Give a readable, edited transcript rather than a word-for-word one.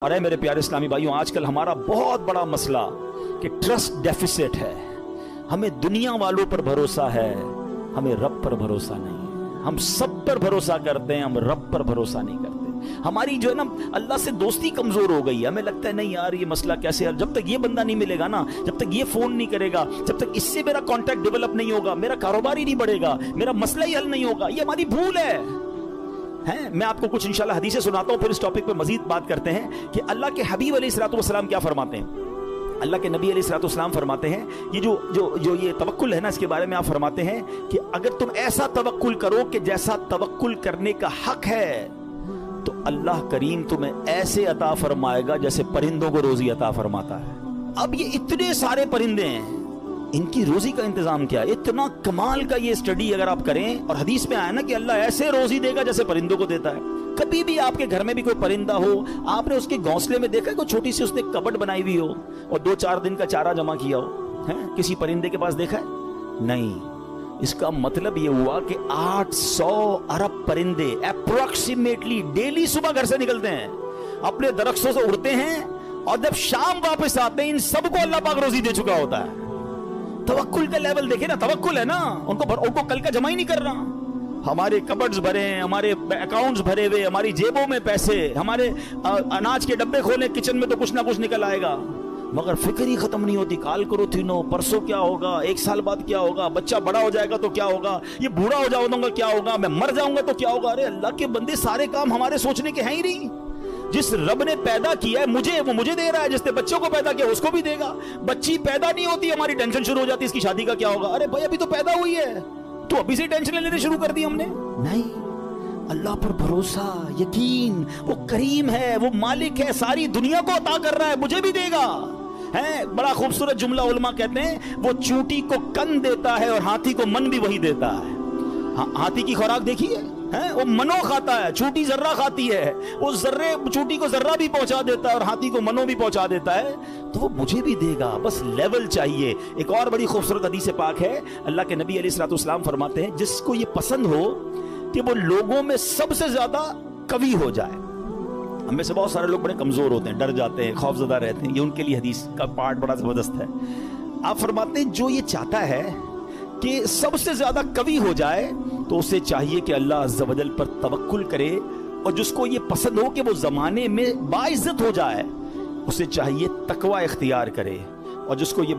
اور اے میرے پیارے اسلامی بھائیوں، آج کل ہمارا بہت بڑا مسئلہ کہ ٹرسٹ ڈیفیسٹ ہے۔ ہمیں دنیا والوں پر بھروسہ ہے، ہمیں رب پر بھروسہ نہیں ہے۔ ہم سب پر بھروسہ کرتے ہیں، ہم رب پر بھروسہ نہیں کرتے۔ ہماری جو ہے نا اللہ سے دوستی کمزور ہو گئی ہے۔ ہمیں لگتا ہے نہیں یار یہ مسئلہ کیسے ہے، جب تک یہ بندہ نہیں ملے گا نا، جب تک یہ فون نہیں کرے گا، جب تک اس سے میرا کانٹیکٹ ڈیولپ نہیں ہوگا، میرا کاروبار ہی نہیں بڑھے گا، میرا مسئلہ ہی حل نہیں ہوگا۔ یہ ہماری بھول ہے۔ میں آپ کو کچھ انشاءاللہ حدیثیں سناتا ہوں، پھر اس ٹاپک پہ مزید بات کرتے ہیں کہ اللہ کے حبیب علیہ الصلوۃ والسلام کیا فرماتے ہیں۔ اللہ کے نبی علیہ الصلوۃ والسلام فرماتے ہیں، یہ جو یہ توکل ہے نا، اس کے بارے میں آپ فرماتے ہیں کہ اگر تم ایسا توکل کرو کہ جیسا توکل کرنے کا حق ہے، تو اللہ کریم تمہیں ایسے عطا فرمائے گا جیسے پرندوں کو روزی عطا فرماتا ہے۔ اب یہ اتنے سارے پرندے ہیں، ان کی روزی کا انتظام کیا ہے؟ اتنا کمال کا یہ سٹڈی اگر آپ کریں، اور حدیث میں آیا نا کہ اللہ ایسے روزی دے گا جیسے پرندوں کو دیتا ہے۔ کبھی بھی آپ کے گھر میں بھی کوئی پرندہ ہو، آپ نے اس کے گھونسلے میں دیکھا کوئی چھوٹی سی اس نے کبٹ بنائی ہوئی ہو اور 2-4 دن کا چارہ جمع کیا ہو؟ کسی پرندے کے پاس دیکھا ہے؟ نہیں۔ اس کا مطلب یہ ہوا کہ 800 ارب پرندے اپروکسیمیٹلی ڈیلی صبح گھر سے نکلتے ہیں، اپنے درختوں سے اڑتے ہیں، اور جب شام واپس آتے ہیں ان سب کو اللہ پاک روزی دے چکا ہوتا ہے۔ توکل کا لیول دیکھیں نا، توکل ہے نا، ان کو کل کا جمع ہی نہیں کر رہا۔ ہمارے کبڈز بھرے ہیں، ہمارے اکاؤنٹس بھرے ہوئے، ہماری جیبوں میں پیسے، ہمارے اناج کے ڈبے کھولے کچن میں تو کچھ نہ کچھ نکل آئے گا، مگر فکر ہی ختم نہیں ہوتی۔ کال کرو تھینو، پرسوں کیا ہوگا، 1 سال بعد کیا ہوگا، بچہ بڑا ہو جائے گا تو کیا ہوگا، یہ بوڑھا ہو جاؤں گا کیا ہوگا، میں مر جاؤں گا تو کیا ہوگا۔ ارے اللہ کے بندے، سارے کام ہمارے سوچنے کے ہیں ہی نہیں۔ جس رب نے پیدا کیا ہے مجھے، وہ مجھے دے رہا ہے۔ جس نے بچوں کو پیدا کیا اس کو بھی دے گا۔ بچی پیدا نہیں ہوتی، ہماری ٹینشن شروع ہو جاتی اس کی شادی کا کیا ہوگا۔ ارے بھائی ابھی تو پیدا ہوئی ہے، تو ابھی سے ٹینشن لینے شروع کر دی ہم نے۔ نہیں، اللہ پر بھروسہ، یقین، وہ کریم ہے، وہ مالک ہے، ساری دنیا کو عطا کر رہا ہے، مجھے بھی دے گا۔ بڑا خوبصورت جملہ علماء کہتے ہیں، وہ چونٹی کو کن دیتا ہے اور ہاتھی کو من بھی وہی دیتا ہے۔ ہاتھی کی خوراک دیکھی ہے، وہ منو کھاتا ہے، چونٹی ذرہ کھاتی ہے، وہ ذرے چونٹی کو ذرہ بھی پہنچا دیتا ہے اور ہاتھی کو منو بھی پہنچا دیتا ہے، تو وہ مجھے بھی دے گا، بس لیول چاہیے۔ ایک اور بڑی خوبصورت حدیث پاک ہے، اللہ کے نبی علیہ الصلوۃ والسلام فرماتے ہیں، جس کو یہ پسند ہو کہ وہ لوگوں میں سب سے زیادہ قوی ہو جائے۔ ہم میں سے بہت سارے لوگ بڑے کمزور ہوتے ہیں، ڈر جاتے ہیں، خوف زدہ رہتے ہیں، یہ ان کے لیے حدیث کا پارٹ بڑا زبردست ہے۔ آپ فرماتے ہیں جو یہ چاہتا ہے کہ سب سے زیادہ قوی ہو جائے، تو اسے چاہیے کہ اللہ عز و جل پر توکل کرے، اور جس کو یہ پسند ہو کہ وہ زمانے میں باعزت ہو جائے، اسے چاہیے تقوی اختیار کرے، اور جس کو یہ